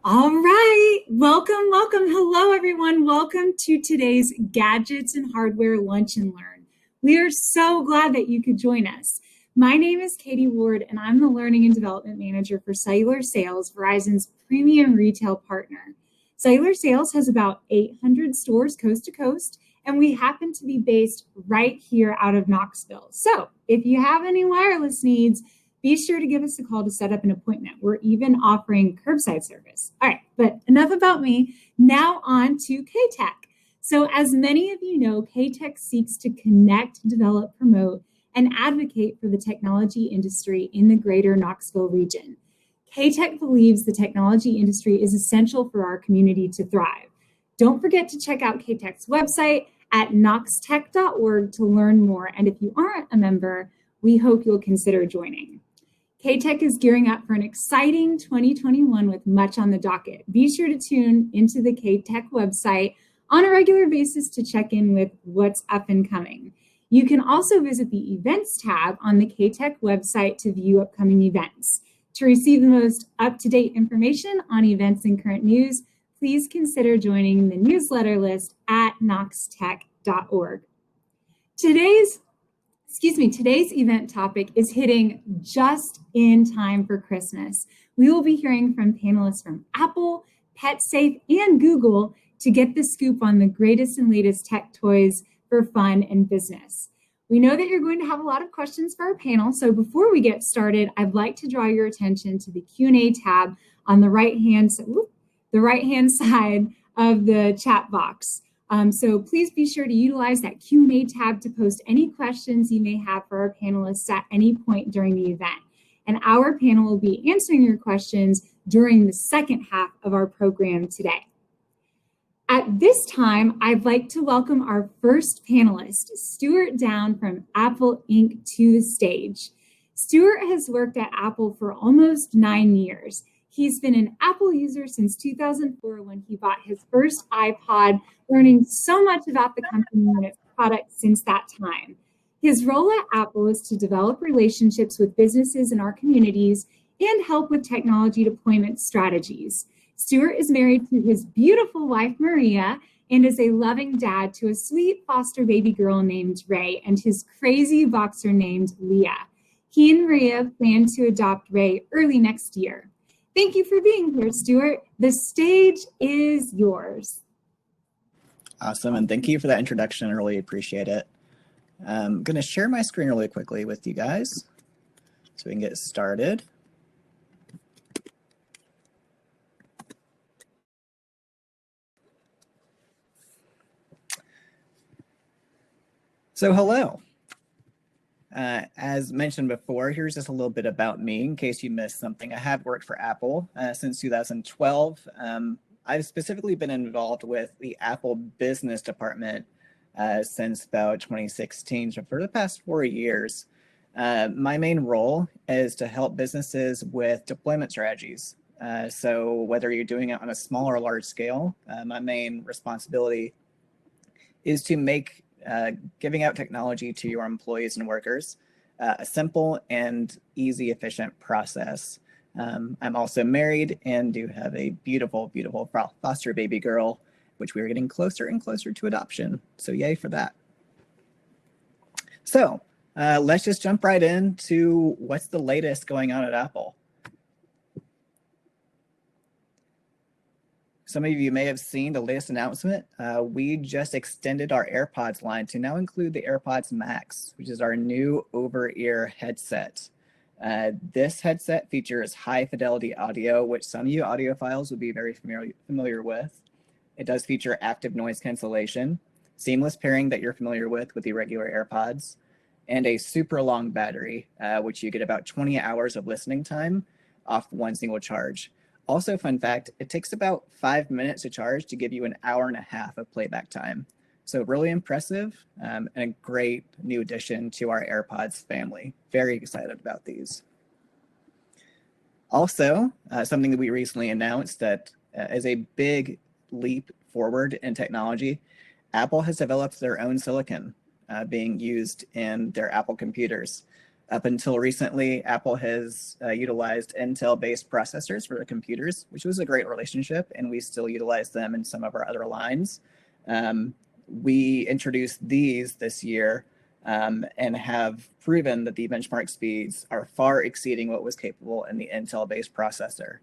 All right, welcome, welcome. Hello, everyone. Welcome to today's Gadgets and Hardware Lunch and Learn. We are so glad that you could join us. My name is Katie Ward, and I'm the Learning and Development Manager for Cellular Sales, Verizon's premium retail partner. Cellular Sales has about 800 stores coast to coast, and we happen to be based right here out of Knoxville. So if you have any wireless needs, be sure to give us a call to set up an appointment. We're even offering curbside service. All right, but enough about me. Now on to K-Tech. So as many of you know, K-Tech seeks to connect, develop, promote, and advocate for the technology industry in the greater Knoxville region. K-Tech believes the technology industry is essential for our community to thrive. Don't forget to check out K-Tech's website at knoxtech.org to learn more. And if you aren't a member, we hope you'll consider joining. K-Tech is gearing up for an exciting 2021 with much on the docket. Be sure to tune into the K-Tech website on a regular basis to check in with what's up and coming. You can also visit the Events tab on the K-Tech website to view upcoming events. To receive the most up-to-date information on events and current news, please consider joining the newsletter list at knoxtech.org. Today's event topic is hitting just in time for Christmas. We will be hearing from panelists from Apple, PetSafe, and Google to get the scoop on the greatest and latest tech toys for fun and business. We know that you're going to have a lot of questions for our panel, so before we get started, I'd like to draw your attention to the Q&A tab on the right-hand side of the chat box. So please be sure to utilize that Q&A tab to post any questions you may have for our panelists at any point during the event. And our panel will be answering your questions during the second half of our program today. At this time, I'd like to welcome our first panelist, Stuart Down from Apple Inc. to the stage. Stuart has worked at Apple for almost 9 years. He's been an Apple user since 2004 when he bought his first iPod, learning so much about the company and its products since that time. His role at Apple is to develop relationships with businesses in our communities and help with technology deployment strategies. Stuart is married to his beautiful wife, Maria, and is a loving dad to a sweet foster baby girl named Ray and his crazy boxer named Leah. He and Maria plan to adopt Ray early next year. Thank you for being here, Stuart. The stage is yours. Awesome, and thank you for that introduction. I really appreciate it. I'm going to share my screen really quickly with you guys so we can get started. So hello. As mentioned before, here's just a little bit about me in case you missed something. I have worked for Apple since 2012. I've specifically been involved with the Apple business department since about 2016. So for the past 4 years, my main role is to help businesses with deployment strategies. So whether you're doing it on a small or large scale, my main responsibility is to make giving out technology to your employees and workers a simple and easy, efficient process. I'm also married and do have a beautiful, beautiful foster baby girl, which we're getting closer and closer to adoption. So yay for that. So let's just jump right into what's the latest going on at Apple. Some of you may have seen the latest announcement. We just extended our AirPods line to now include the AirPods Max, which is our new over-ear headset. This headset features high fidelity audio, which some of you audiophiles would be very familiar with. It does feature active noise cancellation, seamless pairing that you're familiar with the regular AirPods, and a super long battery, which you get about 20 hours of listening time off one single charge. Also, fun fact, it takes about 5 minutes to charge to give you an hour and a half of playback time. So really impressive and a great new addition to our AirPods family. Very excited about these. Also, something that we recently announced that is a big leap forward in technology. Apple has developed their own silicon being used in their Apple computers. Up until recently, Apple has utilized Intel-based processors for their computers, which was a great relationship, and we still utilize them in some of our other lines. We introduced these this year and have proven that the benchmark speeds are far exceeding what was capable in the Intel-based processor.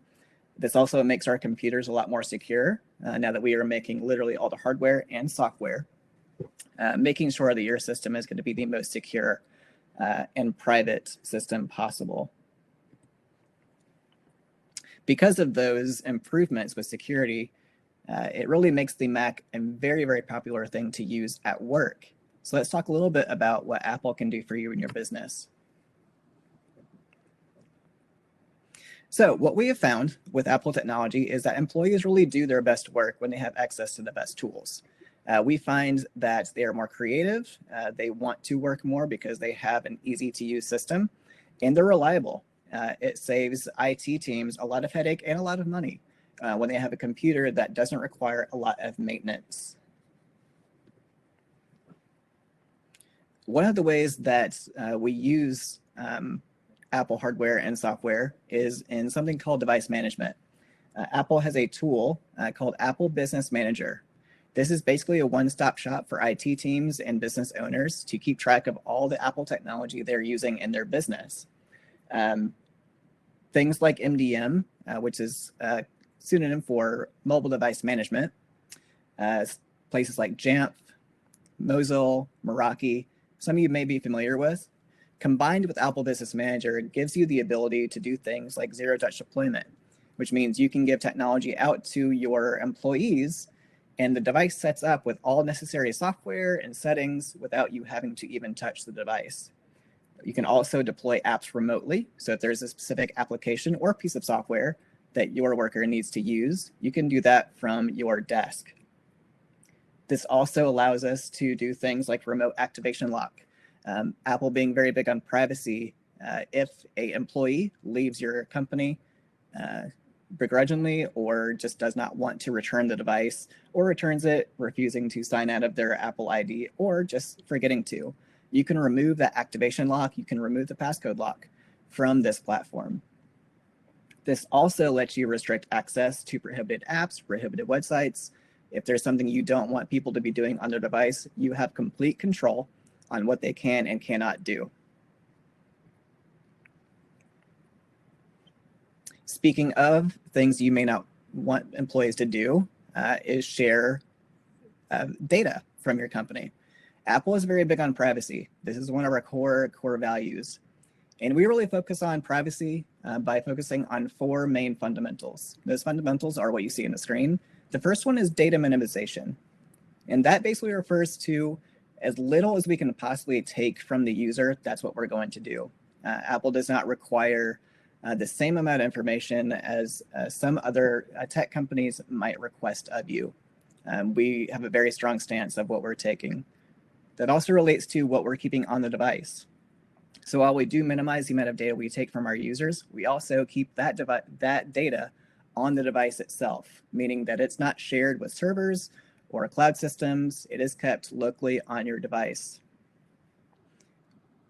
This also makes our computers a lot more secure now that we are making literally all the hardware and software, making sure that your system is going to be the most secure and private system possible. Because of those improvements with security, it really makes the Mac a very, very popular thing to use at work. So let's talk a little bit about what Apple can do for you in your business. So what we have found with Apple technology is that employees really do their best work when they have access to the best tools. We find that they are more creative, they want to work more because they have an easy to use system, and they're reliable. It saves IT teams a lot of headache and a lot of money when they have a computer that doesn't require a lot of maintenance. One of the ways that we use Apple hardware and software is in something called device management. Apple has a tool called Apple Business Manager. This is basically a one-stop shop for IT teams and business owners to keep track of all the Apple technology they're using in their business. Things like MDM, which is a pseudonym for mobile device management, places like Jamf, Mosel, Meraki, some of you may be familiar with, combined with Apple Business Manager, it gives you the ability to do things like zero-touch deployment, which means you can give technology out to your employees and the device sets up with all necessary software and settings without you having to even touch the device. You can also deploy apps remotely. So if there's a specific application or piece of software that your worker needs to use, you can do that from your desk. This also allows us to do things like remote activation lock. Apple being very big on privacy, if an employee leaves your company begrudgingly or just does not want to return the device or returns it, refusing to sign out of their Apple ID or just forgetting to, you can remove that activation lock, you can remove the passcode lock from this platform. This also lets you restrict access to prohibited apps, prohibited websites. If there's something you don't want people to be doing on their device, you have complete control on what they can and cannot do. Speaking of things you may not want employees to do, is share data from your company. Apple is very big on privacy. This is one of our core values. And we really focus on privacy by focusing on 4 main fundamentals. Those fundamentals are what you see on the screen. The first one is data minimization. And that basically refers to as little as we can possibly take from the user, that's what we're going to do. Apple does not require the same amount of information as some other tech companies might request of you. We have a very strong stance of what we're taking. That also relates to what we're keeping on the device. So while we do minimize the amount of data we take from our users, we also keep that data on the device itself, meaning that it's not shared with servers or cloud systems. It is kept locally on your device.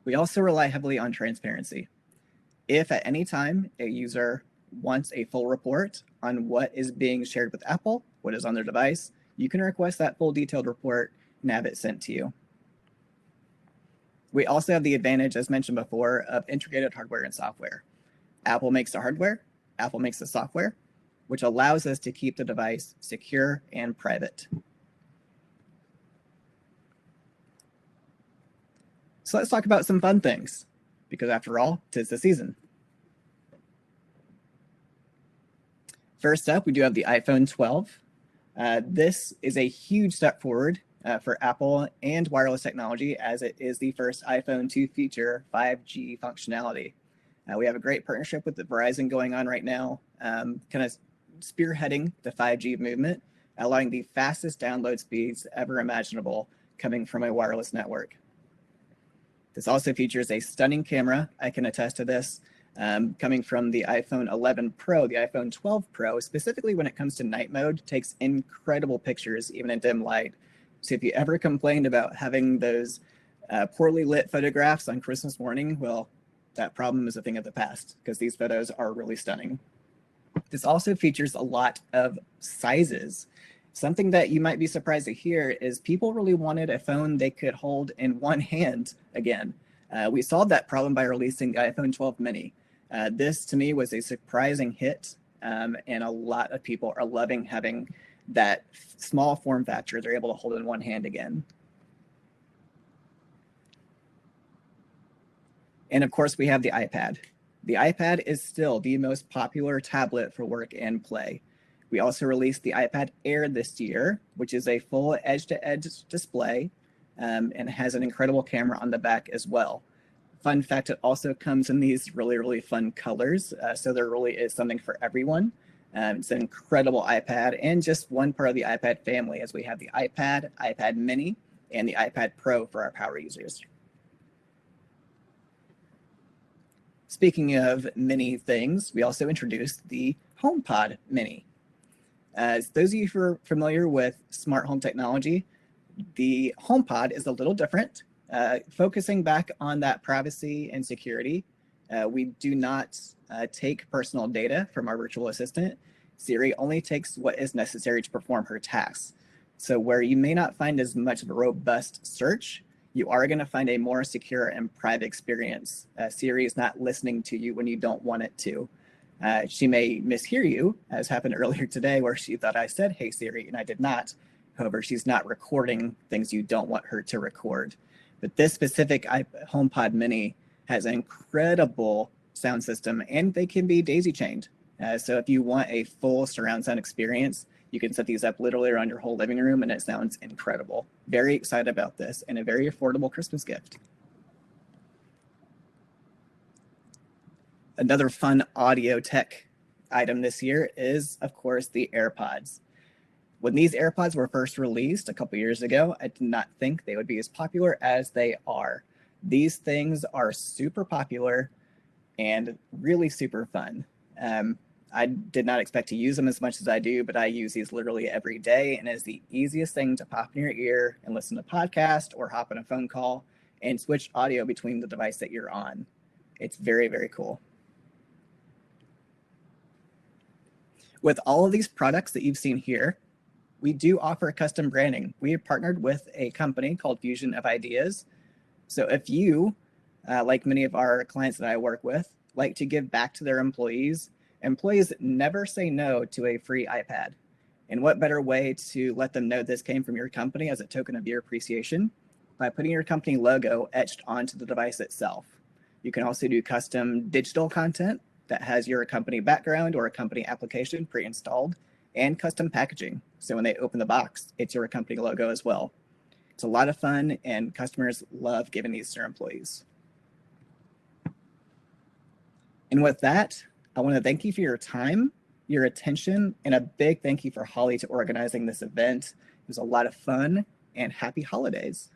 We also rely heavily on transparency. If at any time a user wants a full report on what is being shared with Apple, what is on their device, you can request that full detailed report and have it sent to you. We also have the advantage, as mentioned before, of integrated hardware and software. Apple makes the hardware, Apple makes the software, which allows us to keep the device secure and private. So let's talk about some fun things, because after all, 'tis the season. First up, we do have the iPhone 12. This is a huge step forward for Apple and wireless technology, as it is the first iPhone to feature 5G functionality. We have a great partnership with Verizon going on right now, kind of spearheading the 5G movement, allowing the fastest download speeds ever imaginable coming from a wireless network. This also features a stunning camera. I can attest to this, coming from the iPhone 11 Pro, the iPhone 12 Pro, specifically when it comes to night mode, takes incredible pictures, even in dim light. So if you ever complained about having those poorly lit photographs on Christmas morning, well, that problem is a thing of the past because these photos are really stunning. This also features a lot of sizes. Something that you might be surprised to hear is people really wanted a phone they could hold in one hand again. We solved that problem by releasing the iPhone 12 mini. This to me was a surprising hit, and a lot of people are loving having that small form factor they're able to hold in one hand again. And of course, we have the iPad. The iPad is still the most popular tablet for work and play. We also released the iPad Air this year, which is a full edge-to-edge display and has an incredible camera on the back as well. Fun fact, it also comes in these really, really fun colors. So there really is something for everyone. It's an incredible iPad and just one part of the iPad family, as we have the iPad, iPad mini, and the iPad Pro for our power users. Speaking of mini things, we also introduced the HomePod Mini. As those of you who are familiar with smart home technology, the HomePod is a little different, focusing back on that privacy and security. We do not take personal data from our virtual assistant. Siri only takes what is necessary to perform her tasks. So where you may not find as much of a robust search, you are going to find a more secure and private experience. Siri is not listening to you when you don't want it to. She may mishear you, as happened earlier today, where she thought I said, "Hey Siri," and I did not. However, she's not recording things you don't want her to record. But this specific HomePod Mini has an incredible sound system, and they can be daisy chained. So if you want a full surround sound experience, you can set these up literally around your whole living room, and it sounds incredible. Very excited about this, and a very affordable Christmas gift. Another fun audio tech item this year is, of course, the AirPods. When these AirPods were first released a couple years ago, I did not think they would be as popular as they are. These things are super popular and really super fun. I did not expect to use them as much as I do, but I use these literally every day, and it is the easiest thing to pop in your ear and listen to a podcast or hop on a phone call and switch audio between the device that you're on. It's very, very cool. With all of these products that you've seen here, we do offer custom branding. We have partnered with a company called Fusion of Ideas. So if you, like many of our clients that I work with, like to give back to their employees, employees never say no to a free iPad. And what better way to let them know this came from your company as a token of your appreciation by putting your company logo etched onto the device itself. You can also do custom digital content that has your company background or a company application pre-installed, and custom packaging. So when they open the box, it's your company logo as well. It's a lot of fun, and customers love giving these to their employees. And with that, I want to thank you for your time, your attention, and a big thank you for Holly to organizing this event. It was a lot of fun, and happy holidays.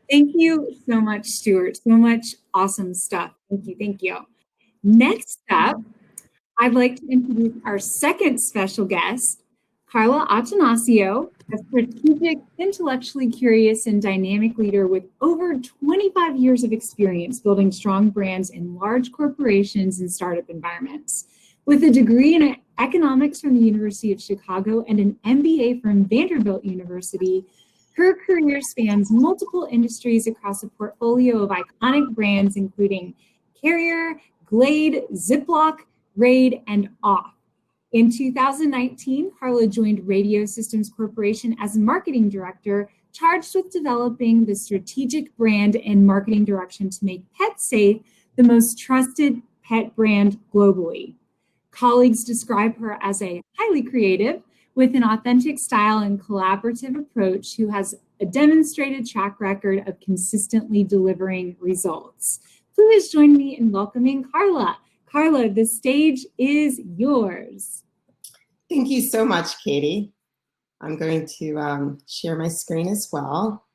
Thank you so much, Stuart. So much awesome stuff. Thank you. Thank you. Next up, I'd like to introduce our second special guest, Karla Attanasio, a strategic, intellectually curious, and dynamic leader with over 25 years of experience building strong brands in large corporations and startup environments. With a degree in economics from the University of Chicago and an MBA from Vanderbilt University, her career spans multiple industries across a portfolio of iconic brands, including Carrier, Glade, Ziploc, Raid, and Off. In 2019, Karla joined Radio Systems Corporation as marketing director, charged with developing the strategic brand and marketing direction to make PetSafe the most trusted pet brand globally. Colleagues describe her as a highly creative, with an authentic style and collaborative approach, who has a demonstrated track record of consistently delivering results. Please join me in welcoming Karla. Karla, the stage is yours. Thank you so much, Katie. I'm going to share my screen as well.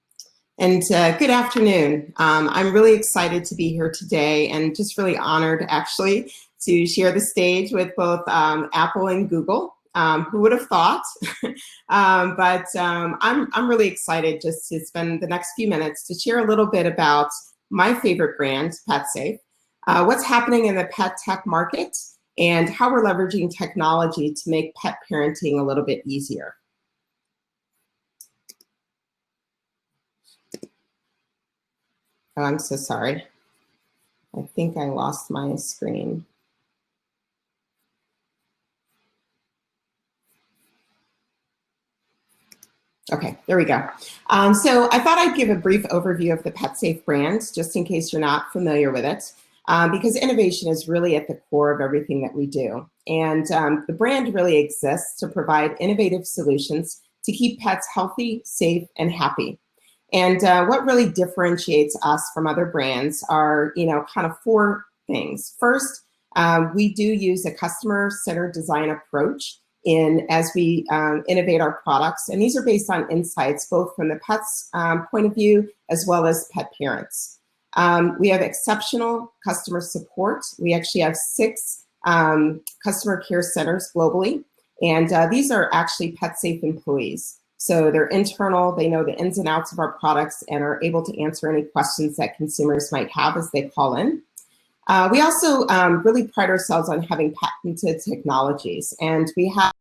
And good afternoon. I'm really excited to be here today and just really honored, actually, to share the stage with both Apple and Google. Who would have thought? I'm really excited just to spend the next few minutes to share a little bit about my favorite brand, PetSafe, what's happening in the pet tech market, and how we're leveraging technology to make pet parenting a little bit easier. Oh, I'm so sorry. I think I lost my screen. Okay, there we go. So I thought I'd give a brief overview of the PetSafe brand, just in case you're not familiar with it, because innovation is really at the core of everything that we do. And the brand really exists to provide innovative solutions to keep pets healthy, safe, and happy. And what really differentiates us from other brands are, kind of four things. First, we do use a customer-centered design approach as we innovate our products. And these are based on insights, both from the pet's point of view, as well as pet parents. We have exceptional customer support. We actually have 6 customer care centers globally. And these are actually PetSafe employees. So they're internal, they know the ins and outs of our products and are able to answer any questions that consumers might have as they call in. We also really pride ourselves on having patented technologies, and we have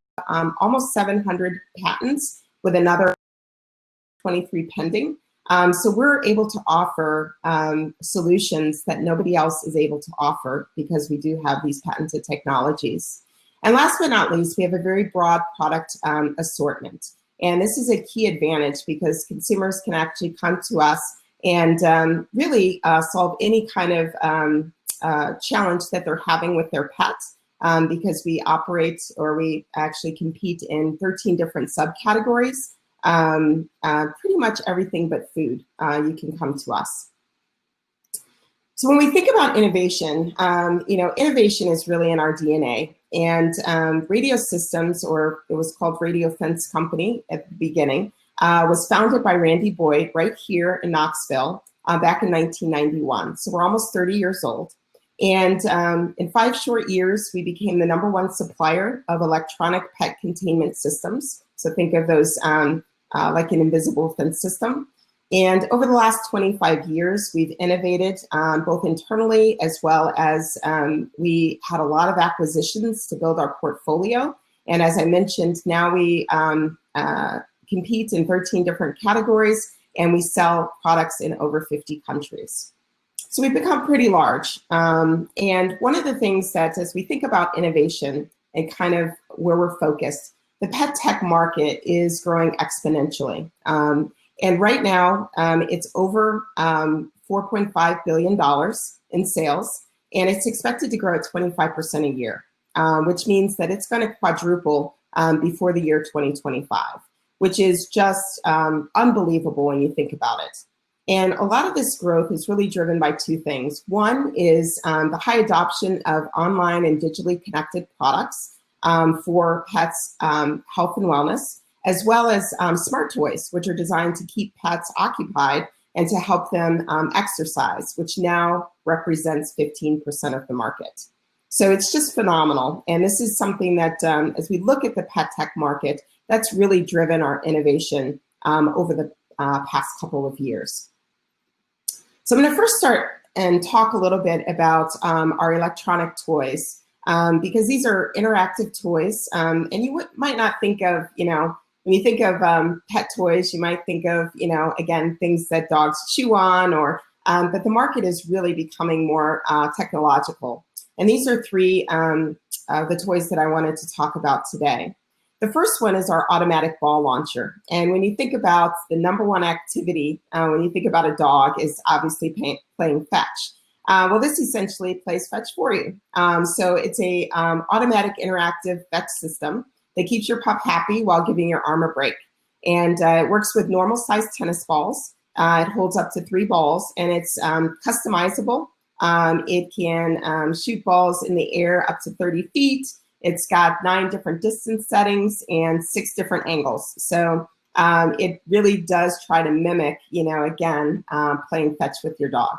almost 700 patents with another 23 pending. So we're able to offer solutions that nobody else is able to offer because we do have these patented technologies. And last but not least, we have a very broad product assortment. And this is a key advantage because consumers can actually come to us and really solve any kind of challenge that they're having with their pets, because we operate, or we actually compete in 13 different subcategories. Pretty much everything but food, you can come to us. So when we think about innovation, innovation is really in our DNA. And Radio Systems, or it was called Radio Fence Company at the beginning, was founded by Randy Boyd right here in Knoxville back in 1991. So we're almost 30 years old. And in 5 short years, we became the #1 supplier of electronic pet containment systems. So think of those like an invisible fence system. And over the last 25 years, we've innovated both internally as well as we had a lot of acquisitions to build our portfolio. And as I mentioned, now we compete in 13 different categories, and we sell products in over 50 countries. So we've become pretty large. And one of the things that, as we think about innovation and kind of where we're focused, the pet tech market is growing exponentially. And right now, it's over $4.5 billion in sales, and it's expected to grow at 25% a year, which means that it's going to quadruple before the year 2025, which is just unbelievable when you think about it. And a lot of this growth is really driven by 2 things. One is the high adoption of online and digitally connected products for pets' health and wellness, as well as smart toys, which are designed to keep pets occupied and to help them exercise, which now represents 15% of the market. So it's just phenomenal. And this is something that, as we look at the pet tech market, that's really driven our innovation over the past couple of years. So I'm going to first start and talk a little bit about our electronic toys, because these are interactive toys. And you might not think of, when you think of pet toys, you might think of, again, things that dogs chew on, but the market is really becoming more technological. And these are 3 of the toys that I wanted to talk about today. The first one is our automatic ball launcher. And when you think about the #1 activity, when you think about a dog, is obviously playing fetch. Well, this essentially plays fetch for you. So it's a automatic interactive fetch system that keeps your pup happy while giving your arm a break. And it works with normal sized tennis balls. It holds up to 3 balls, and it's customizable. It can shoot balls in the air up to 30 feet. It's got 9 different distance settings and 6 different angles. So it really does try to mimic, again, playing fetch with your dog.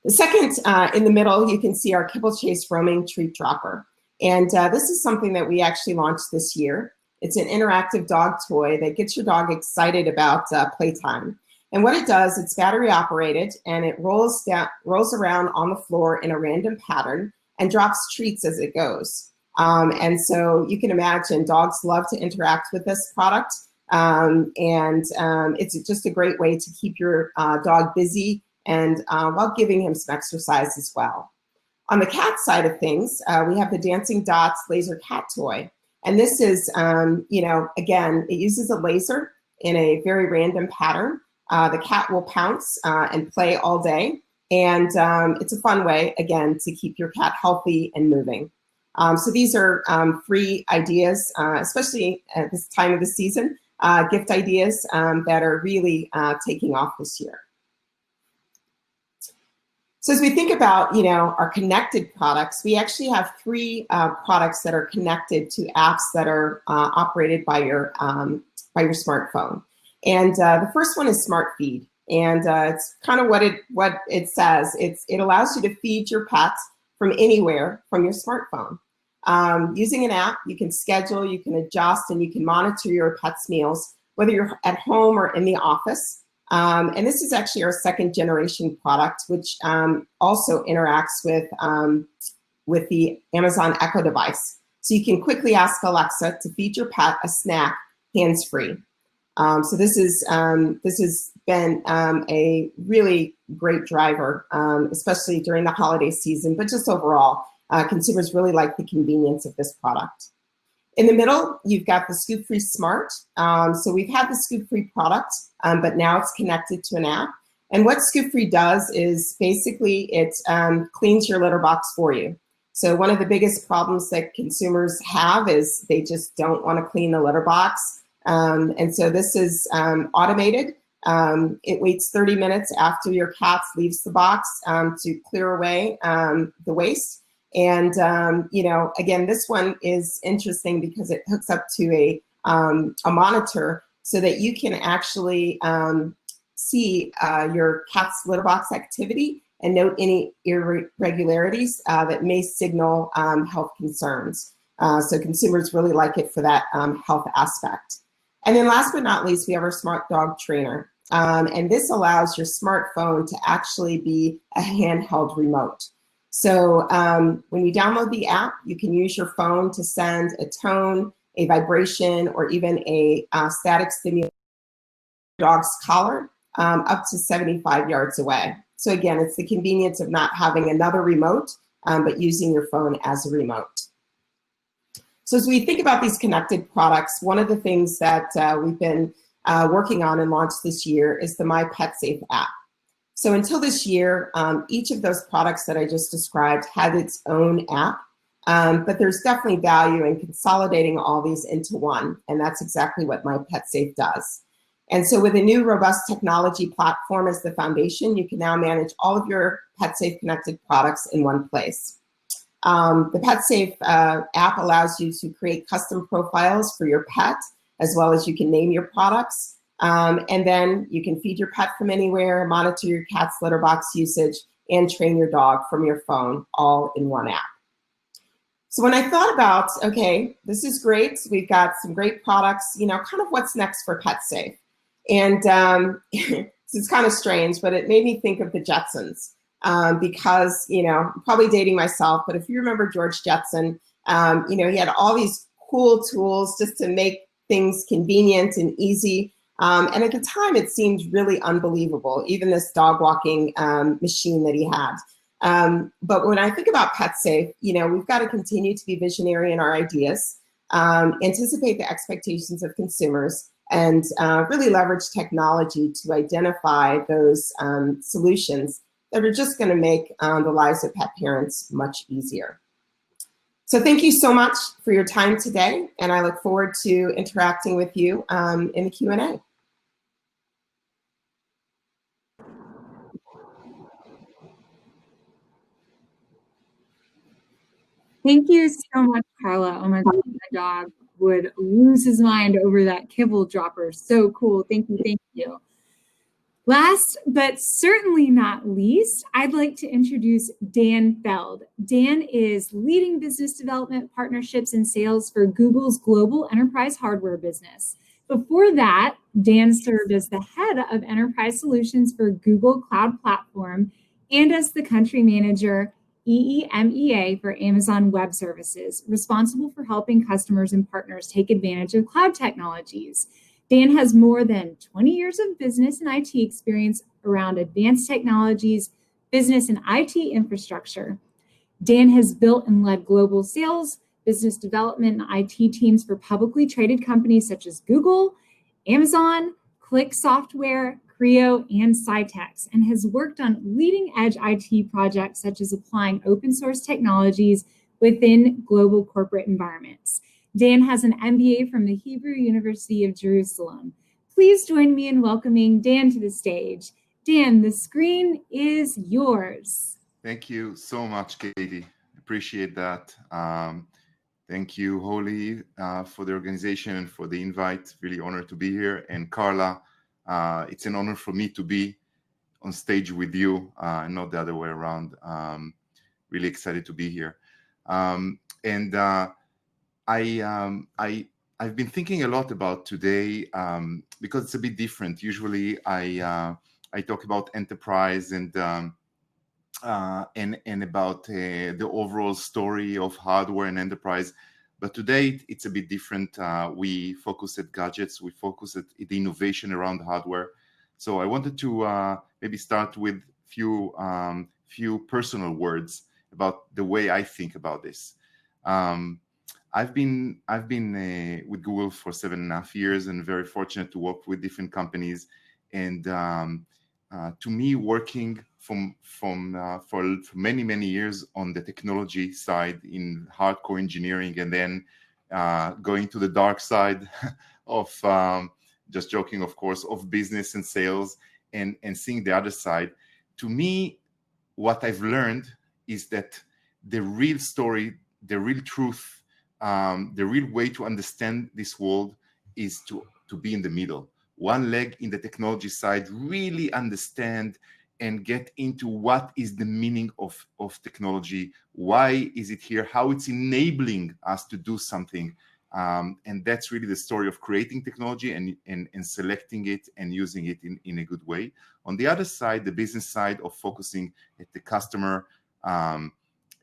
The second, in the middle, you can see our Kibble Chase roaming treat dropper. And this is something that we actually launched this year. It's an interactive dog toy that gets your dog excited about playtime. And what it does, it's battery operated, and it rolls around on the floor in a random pattern and drops treats as it goes. And so you can imagine dogs love to interact with this product. It's just a great way to keep your dog busy and while giving him some exercise as well. On the cat side of things, we have the Dancing Dots laser cat toy. And this is, again, it uses a laser in a very random pattern. The cat will pounce and play all day. And it's a fun way, again, to keep your cat healthy and moving. So these are free ideas, especially at this time of the season, gift ideas that are really taking off this year. So as we think about, our connected products, we actually have 3 products that are connected to apps that are operated by your smartphone. And the first one is Smart Feed, and it's kind of what it says. It allows you to feed your pets from anywhere from your smartphone. Using an app, you can schedule, you can adjust, and you can monitor your pet's meals, whether you're at home or in the office. And this is actually our 2nd generation product, which also interacts with the Amazon Echo device. So you can quickly ask Alexa to feed your pet a snack hands-free. So this has been a really great driver, especially during the holiday season, but just overall, consumers really like the convenience of this product. In the middle, you've got the Scoop Free Smart. So we've had the Scoop Free product, but now it's connected to an app. And what Scoop Free does is basically it cleans your litter box for you. So one of the biggest problems that consumers have is they just don't want to clean the litter box. And so this is automated. It waits 30 minutes after your cat leaves the box to clear away the waste. And, again, this one is interesting because it hooks up to a monitor so that you can actually see your cat's litter box activity and note any irregularities that may signal health concerns. So consumers really like it for that health aspect. And then last but not least, we have our Smart Dog Trainer. And this allows your smartphone to actually be a handheld remote. So when you download the app, you can use your phone to send a tone, a vibration, or even a static stimulation to your dog's collar up to 75 yards away. So again, it's the convenience of not having another remote, but using your phone as a remote. So as we think about these connected products, one of the things that we've been working on and launched this year is the My PetSafe app. So until this year, each of those products that I just described had its own app, but there's definitely value in consolidating all these into one, and that's exactly what My PetSafe does. And so with a new robust technology platform as the foundation, you can now manage all of your PetSafe connected products in one place. The PetSafe app allows you to create custom profiles for your pet, as well as you can name your products. And then you can feed your pet from anywhere, monitor your cat's litter box usage, and train your dog from your phone, all in one app. So when I thought about, okay, this is great, we've got some great products, kind of what's next for PetSafe? And it's kind of strange, but it made me think of the Jetsons because, I'm probably dating myself, but if you remember George Jetson, he had all these cool tools just to make things convenient and easy. And at the time, it seemed really unbelievable, even this dog walking machine that he had. But when I think about PetSafe, we've got to continue to be visionary in our ideas, anticipate the expectations of consumers, and really leverage technology to identify those solutions that are just going to make the lives of pet parents much easier. So thank you so much for your time today, and I look forward to interacting with you in the Q&A. Thank you so much, Karla. Oh my God, my dog would lose his mind over that kibble dropper. So cool. Thank you. Thank you. Last but certainly not least, I'd like to introduce Dan Feld. Dan is leading business development, partnerships, and sales for Google's global enterprise hardware business. Before that, Dan served as the head of enterprise solutions for Google Cloud Platform and as the country manager EEMEA for Amazon Web Services, responsible for helping customers and partners take advantage of cloud technologies. Dan has more than 20 years of business and IT experience around advanced technologies, business and IT infrastructure. Dan has built and led global sales, business development, and IT teams for publicly traded companies such as Google, Amazon, Click Software, Creo, and Cytex, and has worked on leading-edge IT projects such as applying open source technologies within global corporate environments. Dan has an MBA from the Hebrew University of Jerusalem. Please join me in welcoming Dan to the stage. Dan, the screen is yours. Thank you so much, Katie. Appreciate that. Thank you, Holly, for the organization and for the invite. Really honored to be here. And Karla, it's an honor for me to be on stage with you, and not the other way around. Really excited to be here. I've been thinking a lot about today because it's a bit different. Usually, I talk about enterprise and about the overall story of hardware and enterprise. But today, it's a bit different. We focus at gadgets. We focus at the innovation around hardware. So I wanted to maybe start with few personal words about the way I think about this. I've been with Google for 7.5 years and very fortunate to work with different companies. And to me, working for many years on the technology side in hardcore engineering, and then going to the dark side of just joking, of course, of business and sales, and seeing the other side. To me, what I've learned is that the real story, the real truth, the real way to understand this world is to be in the middle. One leg in the technology side, really understand and get into what is the meaning of technology, why is it here, how it's enabling us to do something. And that's really the story of creating technology and selecting it and using it in a good way. On the other side, the business side of focusing at the customer,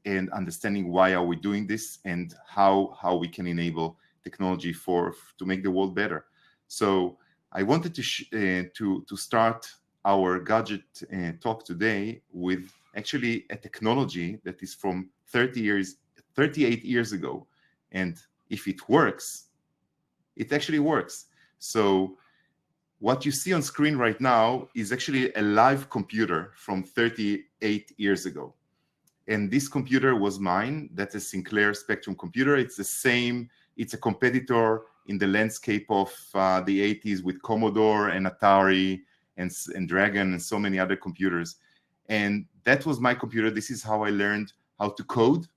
and understanding why are we doing this and how we can enable technology to make the world better. So I wanted to start our gadget talk today with actually a technology that is from 38 years ago. And if it works, it actually works. So what you see on screen right now is actually a live computer from 38 years ago. And this computer was mine. That's a Sinclair Spectrum computer. It's the same. It's a competitor in the landscape of the 80s with Commodore and Atari and Dragon and so many other computers. And that was my computer. This is how I learned how to code.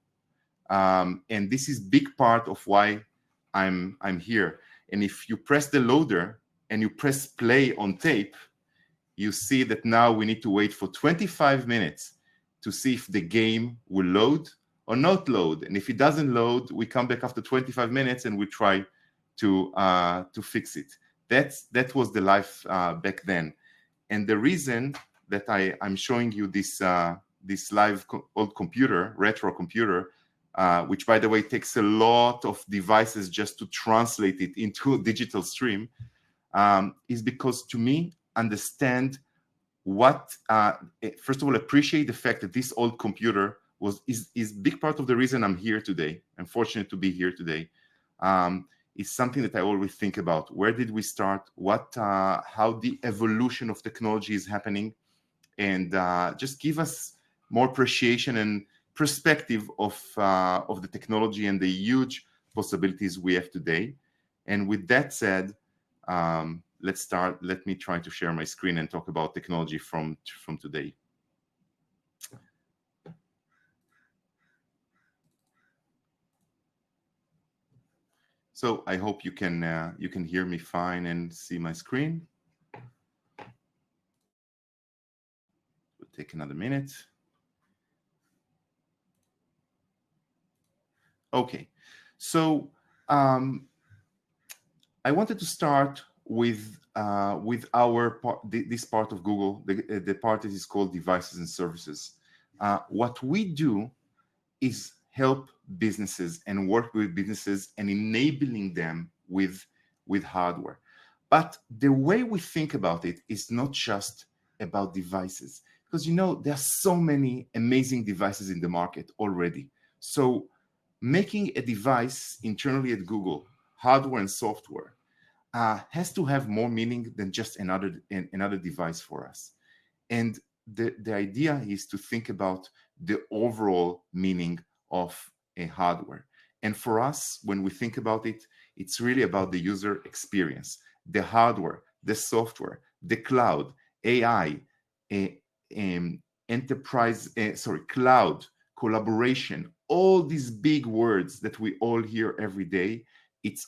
And this is big part of why I'm here. And if you press the loader and you press play on tape, you see that now we need to wait for 25 minutes to see if the game will load or not load. And if it doesn't load, we come back after 25 minutes and we try to fix it. That was the life back then. And the reason that I'm showing you this live old computer, retro computer, which by the way takes a lot of devices just to translate it into a digital stream, is because to me, understand what, first of all, appreciate the fact that this old computer is big part of the reason I'm here today. I'm fortunate to be here today. It's something that I always think about. Where did we start? How the evolution of technology is happening, and just give us more appreciation and perspective of the technology and the huge possibilities we have today. And with that said, let's start. Let me try to share my screen and talk about technology from today. So I hope you can hear me fine and see my screen. take another minute. Okay, so I wanted to start with our part, this part of Google, the part that is called devices and services. What we do is help businesses and work with businesses and enabling them with hardware. But the way we think about it is not just about devices, because there are so many amazing devices in the market already. So making a device internally at Google, hardware and software, has to have more meaning than just another device for us. And the idea is to think about the overall meaning of a hardware. And for us, when we think about it, it's really about the user experience, the hardware, the software, the cloud, AI, cloud, collaboration, all these big words that we all hear every day. It's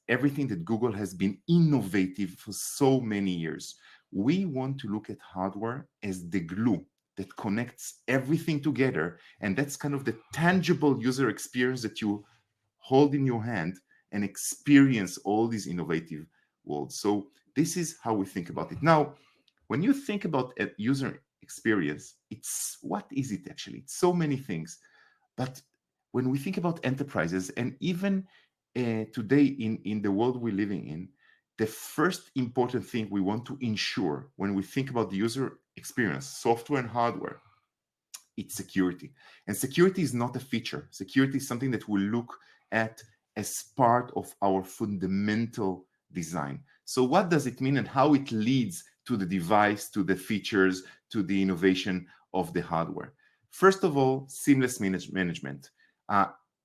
everything that Google has been innovative for so many years. We want to look at hardware as the glue that connects everything together. And that's kind of the tangible user experience that you hold in your hand and experience all these innovative worlds. So this is how we think about it. Now, when you think about a user experience, what is it actually? It's so many things. But when we think about enterprises, and even today in the world we're living in, the first important thing we want to ensure when we think about the user experience, software and hardware, it's security. And security is not a feature. Security is something that we look at as part of our fundamental design. So what does it mean and how it leads to the device, to the features, to the innovation of the hardware? First of all, seamless management.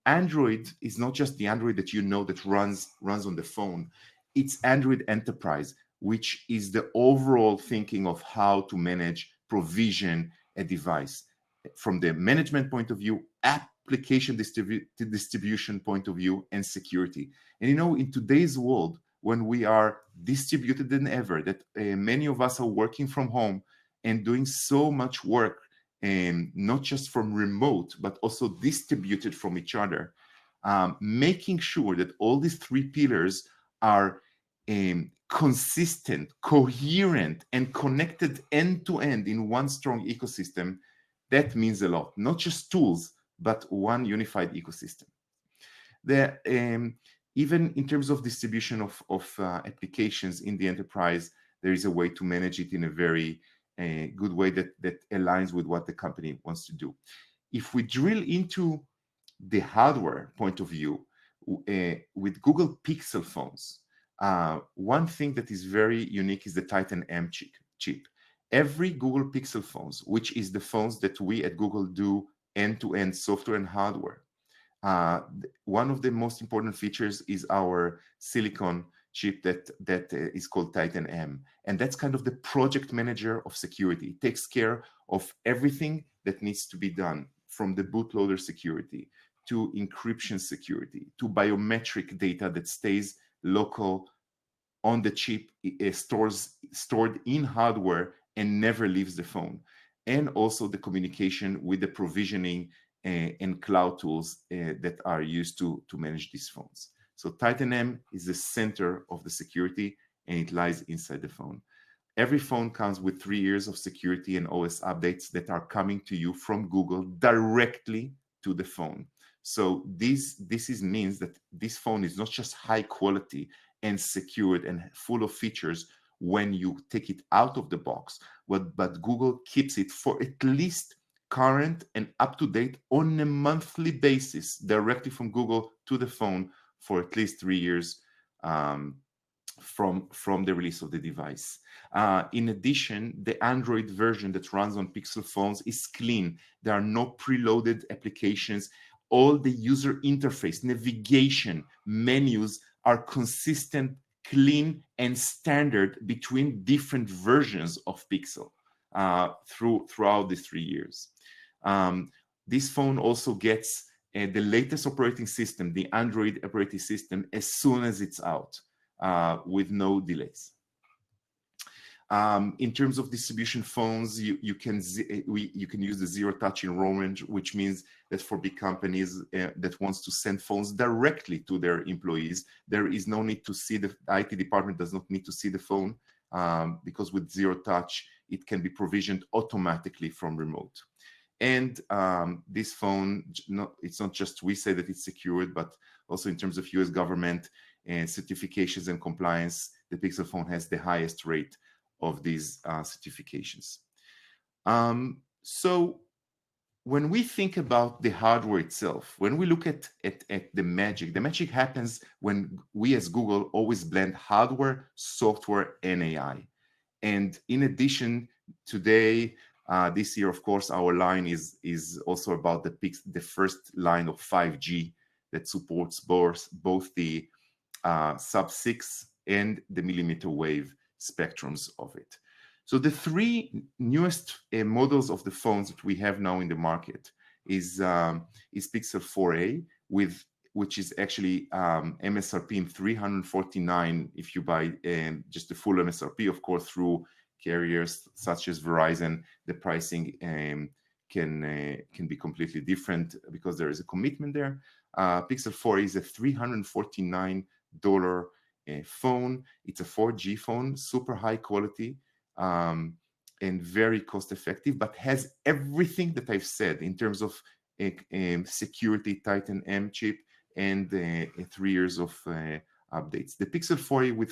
Android is not just the Android that that runs on the phone. It's Android Enterprise, which is the overall thinking of how to manage, provision a device from the management point of view, application distribution point of view, and security. And in today's world, when we are distributed than ever, that many of us are working from home and doing so much work, and not just from remote, but also distributed from each other, making sure that all these three pillars are consistent, coherent, and connected end to end in one strong ecosystem, that means a lot. Not just tools, but one unified ecosystem. Even in terms of distribution of applications in the enterprise, there is a way to manage it in a very good way that aligns with what the company wants to do. If we drill into the hardware point of view, with Google Pixel phones, one thing that is very unique is the Titan M chip. Every Google Pixel phones, which is the phones that we at Google do end-to-end software and hardware, one of the most important features is our silicon chip that is called Titan M. And that's kind of the project manager of security. It takes care of everything that needs to be done, from the bootloader security to encryption security to biometric data that stays local on the chip, stored in hardware and never leaves the phone. And also the communication with the provisioning and cloud tools that are used to manage these phones. So Titan M is the center of the security, and it lies inside the phone. Every phone comes with 3 years of security and OS updates that are coming to you from Google directly to the phone. So this means that this phone is not just high quality and secured and full of features when you take it out of the box, but Google keeps it for at least current and up to date on a monthly basis directly from Google to the phone for at least 3 years from the release of the device. In addition, the Android version that runs on Pixel phones is clean. There are no preloaded applications. All the user interface, navigation, menus are consistent, clean, and standard between different versions of Pixel throughout these 3 years. This phone also gets the latest operating system, the Android operating system, as soon as it's out, with no delays. In terms of distribution phones, you can use the zero-touch enrollment, which means that for big companies that wants to send phones directly to their employees, there is no need to see the IT department does not need to see the phone, because with zero-touch, it can be provisioned automatically from remote. And this phone, it's not just we say that it's secured, but also in terms of US government and certifications and compliance, the Pixel phone has the highest rate of these certifications. So when we think about the hardware itself, when we look at the magic happens when we as Google always blend hardware, software, and AI. And in addition, today, this year, of course, our line is also about the first line of 5G that supports both the sub-6 and the millimeter wave spectrums of it. So the three newest models of the phones that we have now in the market is Pixel 4a, which is actually MSRP in $349 if you buy just the full MSRP. Of course, through carriers such as Verizon, the pricing can be completely different because there is a commitment there. Pixel 4a is a $349 phone. It's a 4G phone, super high quality, and very cost effective, but has everything that I've said in terms of security, Titan M chip, and 3 years of updates. The Pixel 4a with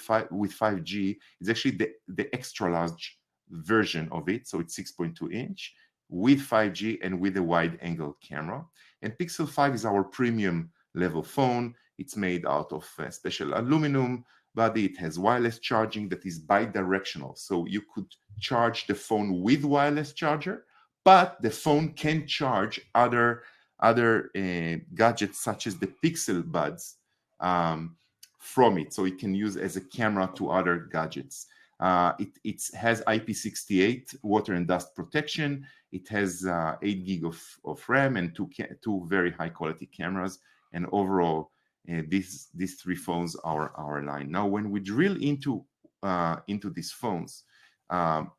5G is actually the extra large version of it, so it's 6.2 inch with 5G and with a wide angle camera. And Pixel 5 is our premium level phone. It's made out of special aluminum body. It has wireless charging that is bi-directional, so you could charge the phone with wireless charger, but the phone can charge other gadgets such as the Pixel Buds from it, so it can use as a camera to other gadgets. It has IP68 water and dust protection. It has 8 gig of RAM and two very high quality cameras. And overall, these three phones are our line. Now, when we drill into these phones,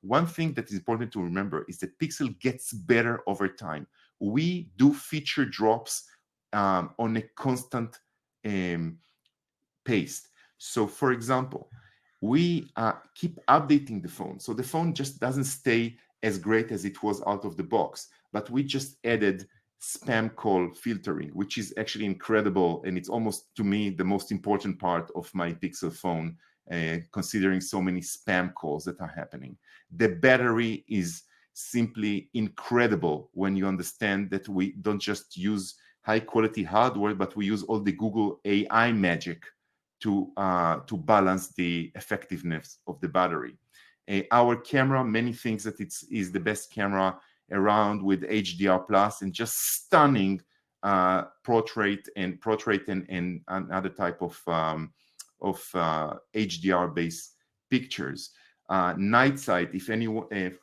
one thing that is important to remember is that Pixel gets better over time. We do feature drops on a constant pace. So, for example, we keep updating the phone. So the phone just doesn't stay as great as it was out of the box, but we just added spam call filtering, which is actually incredible. And it's almost, to me, the most important part of my Pixel phone, considering so many spam calls that are happening. The battery is simply incredible when you understand that we don't just use high quality hardware, but we use all the Google AI magic to balance the effectiveness of the battery. Our camera, many things that it is the best camera around with HDR plus and just stunning portrait and other type of HDR based pictures. Night sight, if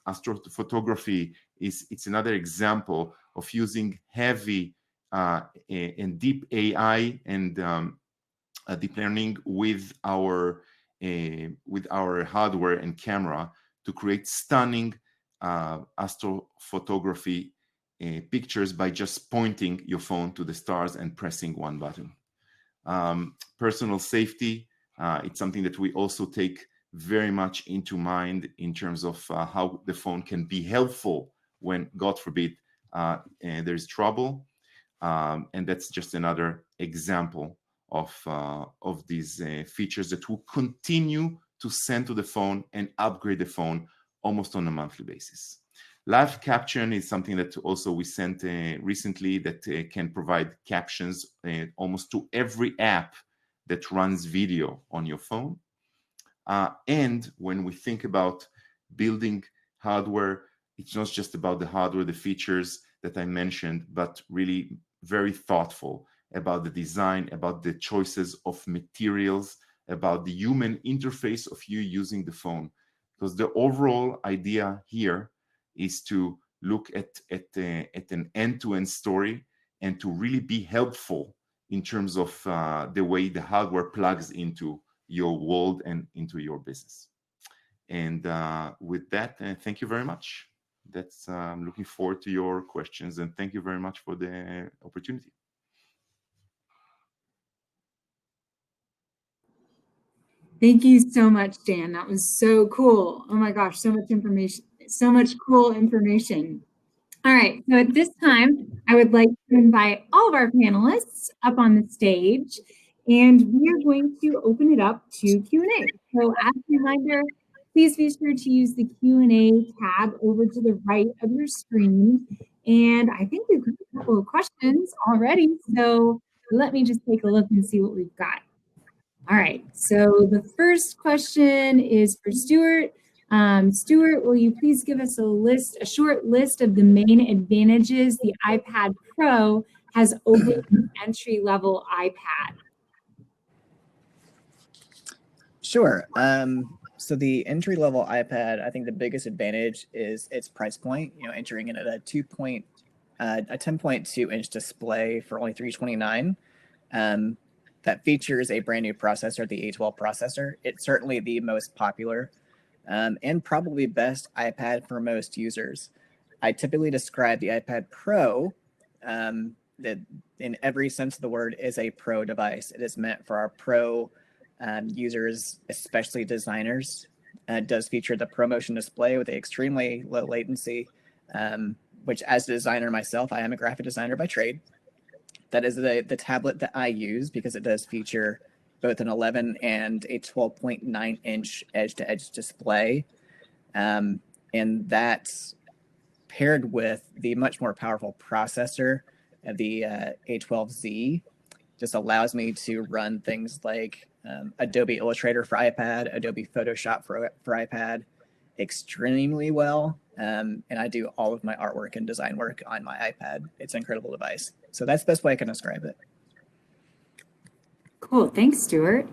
astrophotography it's another example of using heavy and deep AI and deep learning with our hardware and camera to create stunning astrophotography pictures by just pointing your phone to the stars and pressing one button. Personal safety, it's something that we also take very much into mind in terms of how the phone can be helpful when, God forbid, there's trouble. And that's just another example of these features that will continue to send to the phone and upgrade the phone almost on a monthly basis. Live caption is something that also we sent recently that can provide captions almost to every app that runs video on your phone. And when we think about building hardware, it's not just about the hardware, the features that I mentioned, but really very thoughtful about the design, about the choices of materials, about the human interface of you using the phone. Because the overall idea here is to look at an end-to-end story and to really be helpful in terms of the way the hardware plugs into your world and into your business. And with that, thank you very much. That's I'm looking forward to your questions, and thank you very much for the opportunity. Thank you so much, Dan. That was so cool. Oh my gosh, so much information, so much cool information. All right, so at this time, I would like to invite all of our panelists up on the stage, and we are going to open it up to Q&A. So as a reminder, please be sure to use the Q&A tab over to the right of your screen. And I think we've got a couple of questions already, so let me just take a look and see what we've got. All right, so the first question is for Stuart. Stuart, will you please give us a short list of the main advantages the iPad Pro has over the entry-level iPad? Sure. So the entry-level iPad, I think the biggest advantage is its price point. You know, entering in at a 10.2-inch display for only $329. That features a brand new processor, the A12 processor. It's certainly the most popular and probably best iPad for most users. I typically describe the iPad Pro that in every sense of the word is a pro device. It is meant for our pro users, especially designers. It does feature the ProMotion display with an extremely low latency, which as a designer myself, I am a graphic designer by trade. That is the tablet that I use because it does feature both an 11 and a 12.9-inch edge-to-edge display. And that's paired with the much more powerful processor of the A12Z just allows me to run things like Adobe Illustrator for iPad, Adobe Photoshop for iPad extremely well. And I do all of my artwork and design work on my iPad. It's an incredible device. So that's the best way I can describe it. Cool, thanks, Stuart.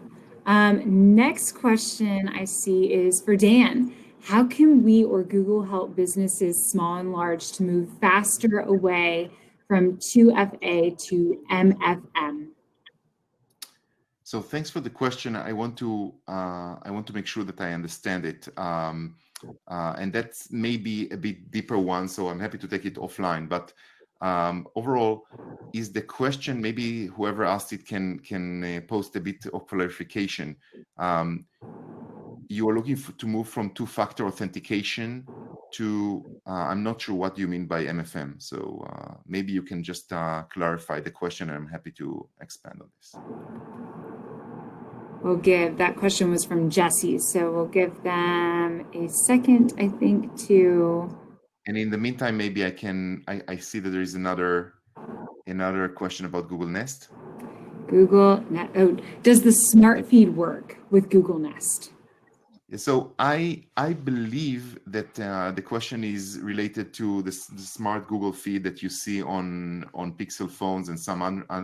Next question I see is for Dan. How can we or Google help businesses small and large to move faster away from 2FA to MFM? So thanks for the question. I want to make sure that I understand it, and that's maybe a bit deeper one. So I'm happy to take it offline. But overall, is the question, maybe whoever asked it can post a bit of clarification. You are looking to move from two-factor authentication to I'm not sure what you mean by MFM. So maybe you can just clarify the question, and I'm happy to expand on this. That question was from Jesse, so we'll give them a second, I think, to. And in the meantime, maybe I see that there is another question about Google Nest. Does the smart feed work with Google Nest? So I believe that the question is related to the smart Google feed that you see on Pixel phones and some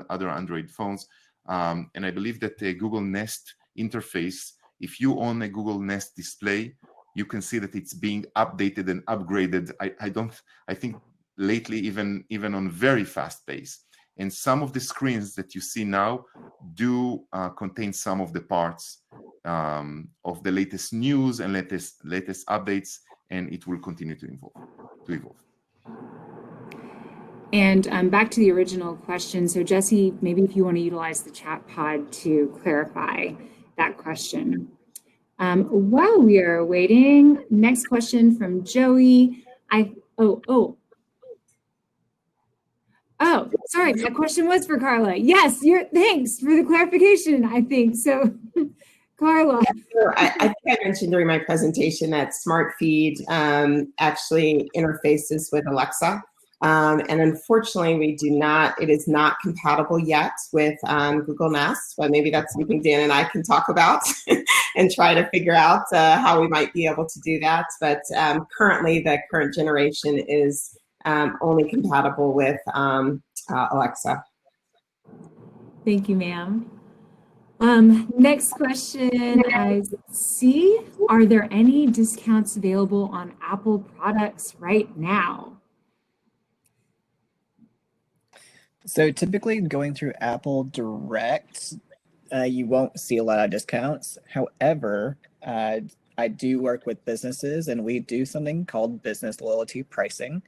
other Android phones. And I believe that the Google Nest interface, if you own a Google Nest display, you can see that it's being updated and upgraded. I think lately even on very fast pace. And some of the screens that you see now do contain some of the parts of the latest news and latest updates, and it will continue to evolve. And back to the original question. So Jesse, maybe if you want to utilize the chat pod to clarify that question. While we are waiting, next question from Joey. Sorry, that question was for Karla. Yes, thanks for the clarification, I think. So, Karla. Yeah, sure. I think I mentioned during my presentation that Smart Feed actually interfaces with Alexa. And unfortunately, it is not compatible yet with Google Nest, but maybe that's something Dan and I can talk about and try to figure out how we might be able to do that. But currently, the current generation is only compatible with Alexa. Thank you, ma'am. Next question I see, are there any discounts available on Apple products right now? So typically going through Apple Direct, you won't see a lot of discounts. However, I I do work with businesses, and we do something called business loyalty pricing.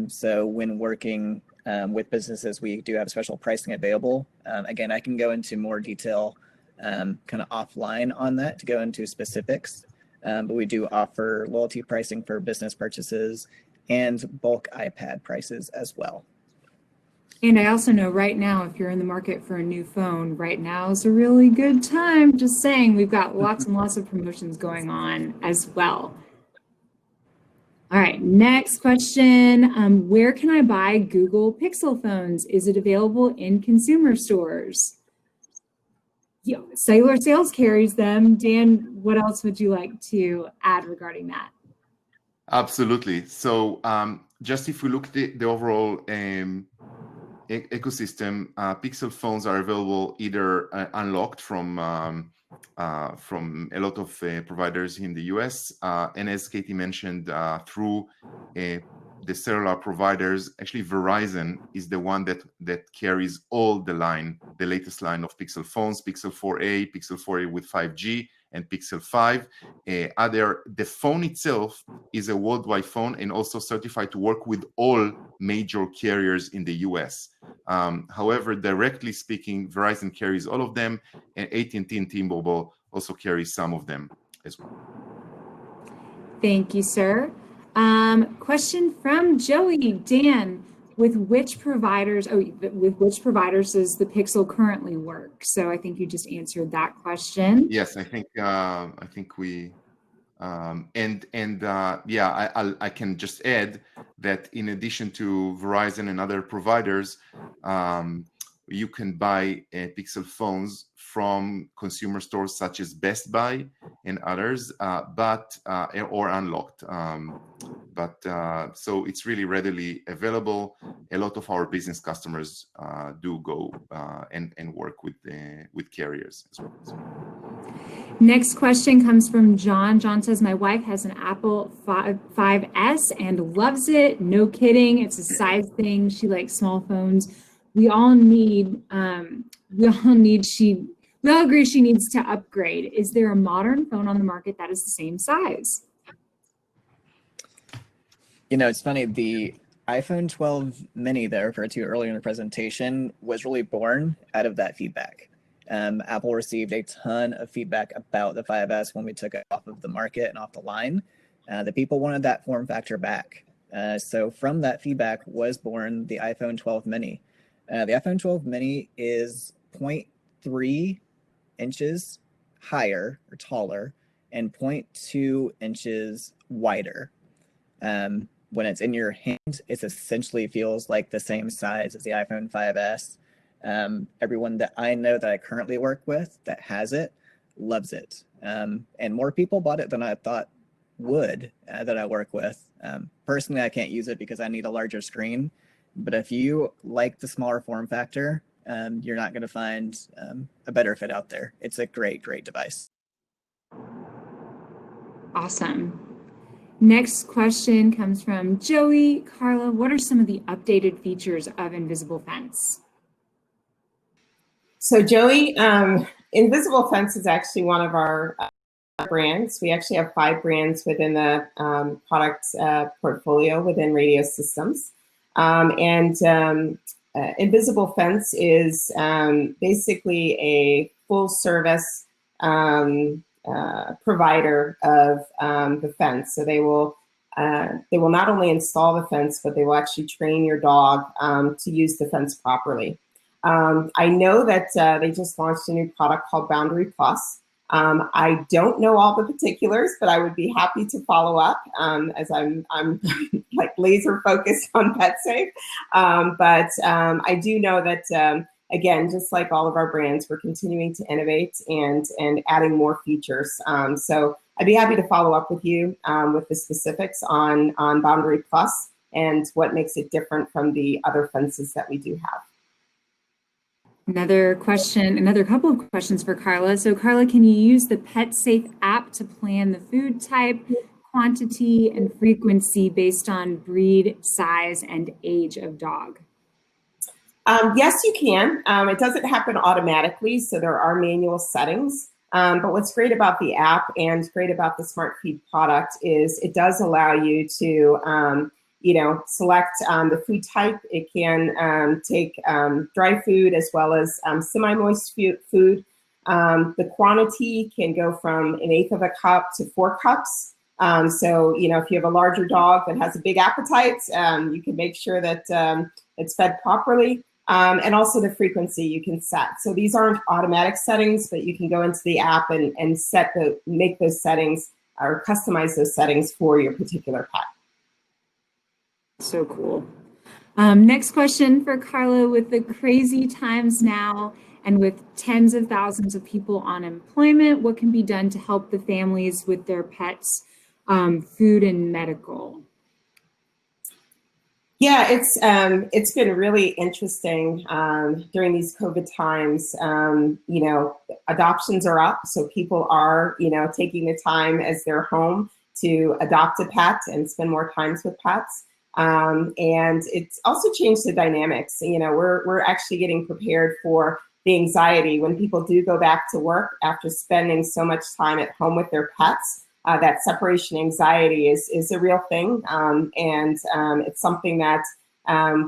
So when working with businesses, we do have special pricing available. Again, I can go into more detail kind of offline on that to go into specifics, but we do offer loyalty pricing for business purchases and bulk iPad prices as well. And I also know right now, if you're in the market for a new phone, right now is a really good time. Just saying, we've got lots and lots of promotions going on as well. All right, next question. Where can I buy Google Pixel phones? Is it available in consumer stores? Yeah, Cellular Sales carries them. Dan, what else would you like to add regarding that? Absolutely. So just if we look at the overall ecosystem, Pixel phones are available either unlocked from a lot of providers in the US, and as Katie mentioned, through the cellular providers. Actually, Verizon is the one that carries all the latest line of Pixel phones, Pixel 4a, Pixel 4a with 5G, and Pixel 5. The phone itself is a worldwide phone and also certified to work with all major carriers in the US. However, directly speaking, Verizon carries all of them, and AT&T and T-Mobile also carry some of them as well. Thank you, sir. Question from Joey. Dan, with which providers does the Pixel currently work? So I think you just answered that question. Yes, I think we I can just add that in addition to Verizon and other providers, you can buy Pixel phones from consumer stores such as Best Buy and others, or unlocked. So it's really readily available. A lot of our business customers do go and work with carriers as well. Next question comes from John. John says, my wife has an Apple 5S and loves it. No kidding. It's a size thing. She likes small phones. We all agree she needs to upgrade. Is there a modern phone on the market that is the same size? You know, it's funny, the iPhone 12 mini that I referred to earlier in the presentation was really born out of that feedback. Apple received a ton of feedback about the 5S when we took it off of the market and off the line. The people wanted that form factor back. So from that feedback was born the iPhone 12 mini. The iPhone 12 mini is 0.3 inches higher or taller and 0.2 inches wider. When it's in your hand, it essentially feels like the same size as the iPhone 5S. Everyone that I know that I currently work with that has it loves it. And more people bought it than I thought would that I work with. Personally, I can't use it because I need a larger screen. But if you like the smaller form factor, you're not going to find a better fit out there. It's a great, great device. Awesome. Next question comes from Joey. Karla, what are some of the updated features of Invisible Fence? So Joey, Invisible Fence is actually one of our brands. We actually have 5 brands within the product portfolio within Radio Systems. Invisible Fence is basically a full service provider of the fence. So they will not only install the fence, but they will actually train your dog to use the fence properly. I know that they just launched a new product called Boundary Plus. I don't know all the particulars, but I would be happy to follow up as I'm like laser focused on PetSafe. I do know that, again, just like all of our brands, we're continuing to innovate and adding more features. So I'd be happy to follow up with you with the specifics on Boundary Plus and what makes it different from the other fences that we do have. Another couple of questions for Karla. So Karla, can you use the PetSafe app to plan the food type, quantity, and frequency based on breed, size, and age of dog? Yes, you can. It doesn't happen automatically, so there are manual settings. But what's great about the app and great about the Smart Feed product is it does allow you to select the food type. It can take dry food as well as semi-moist food. The quantity can go from 1/8 of a cup to 4 cups. So, if you have a larger dog that has a big appetite, you can make sure that it's fed properly. And also the frequency you can set. So these aren't automatic settings, but you can go into the app and make those settings or customize those settings for your particular pet. So cool. Next question for Karla. With the crazy times now and with tens of thousands of people on unemployment, what can be done to help the families with their pets, food and medical? Yeah, it's been really interesting during these COVID times. Adoptions are up, so people are taking the time as they're home to adopt a pet and spend more times with pets. And it's also changed the dynamics. We're actually getting prepared for the anxiety when people do go back to work after spending so much time at home with their pets. That separation anxiety is a real thing, and it's something that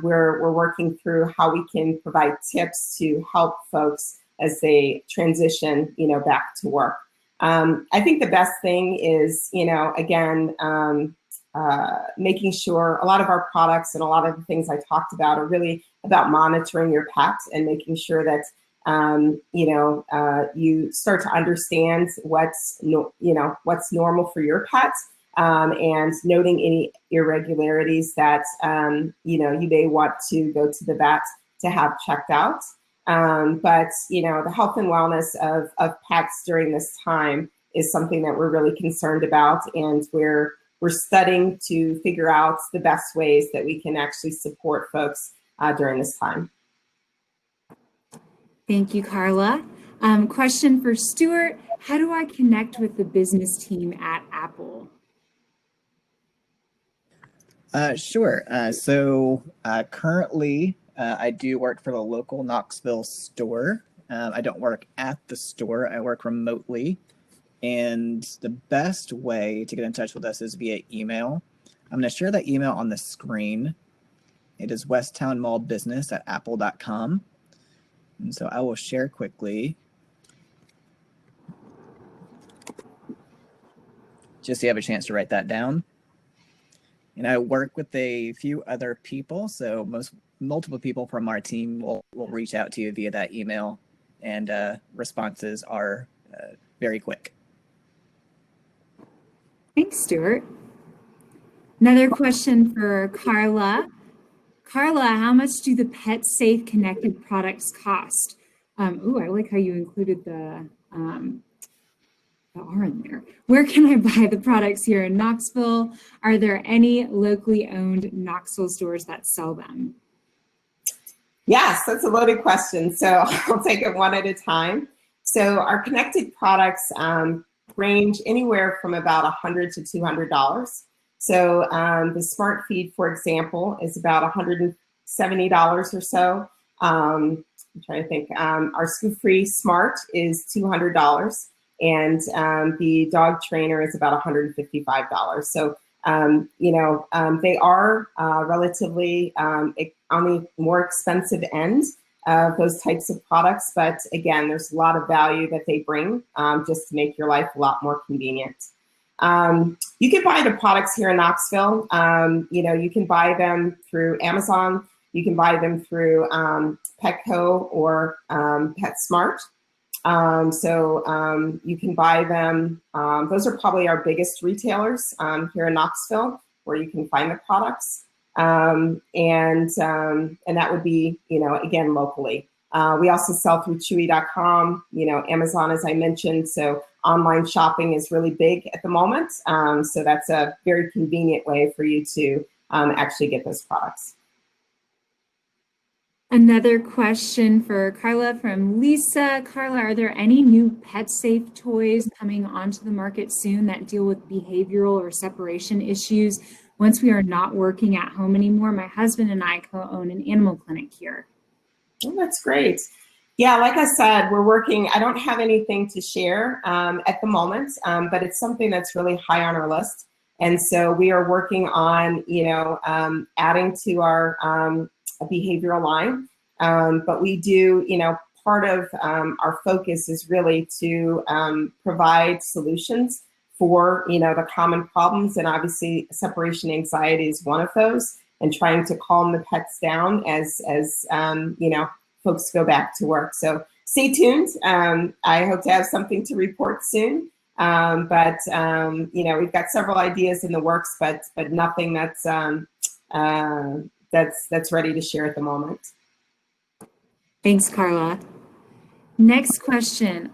we're working through how we can provide tips to help folks as they transition, back to work. I think the best thing is, making sure a lot of our products and a lot of the things I talked about are really about monitoring your pet and making sure that you start to understand what's normal for your pet, and noting any irregularities that you may want to go to the vet to have checked out. But the health and wellness of pets during this time is something that we're really concerned about, and we're studying to figure out the best ways that we can actually support folks during this time. Thank you, Karla. Question for Stuart. How do I connect with the business team at Apple? Sure. Currently, I do work for the local Knoxville store. I don't work at the store. I work remotely. And the best way to get in touch with us is via email. I'm going to share that email on the screen. It is westtownmallbusiness@apple.com. And so I will share quickly, just so you have a chance to write that down. And I work with a few other people, so multiple people from our team will reach out to you via that email, and responses are very quick. Thanks, Stuart. Another question for Karla. Karla, how much do the PetSafe connected products cost? I like how you included the R in there. Where can I buy the products here in Knoxville? Are there any locally owned Knoxville stores that sell them? Yes, that's a loaded question. So I'll take it one at a time. So our connected products range anywhere from about $100 to $200. So the Smart Feed, for example, is about $170 or so. I'm trying to think. Our Scoop Free Smart is $200, and the dog trainer is about $155. So they are relatively on the more expensive end of those types of products, but again, there's a lot of value that they bring just to make your life a lot more convenient. You can buy the products here in Knoxville. You can buy them through Amazon. You can buy them through Petco or PetSmart. You can buy them. Those are probably our biggest retailers here in Knoxville where you can find the products. And that would be, again, locally. We also sell through Chewy.com, Amazon, as I mentioned. So online shopping is really big at the moment. So that's a very convenient way for you to actually get those products. Another question for Karla from Lisa. Karla, are there any new PetSafe toys coming onto the market soon that deal with behavioral or separation issues once we are not working at home anymore? My husband and I co-own an animal clinic here. Oh, that's great. Yeah, like I said, we're working. I don't have anything to share at the moment, but it's something that's really high on our list. And so we are working on, adding to our behavioral line. But we do, part of our focus is really to provide solutions for, the common problems. And obviously separation anxiety is one of those, and trying to calm the pets down as folks go back to work. So stay tuned. I hope to have something to report soon. But we've got several ideas in the works, but nothing that's ready to share at the moment. Thanks, Karla. Next question.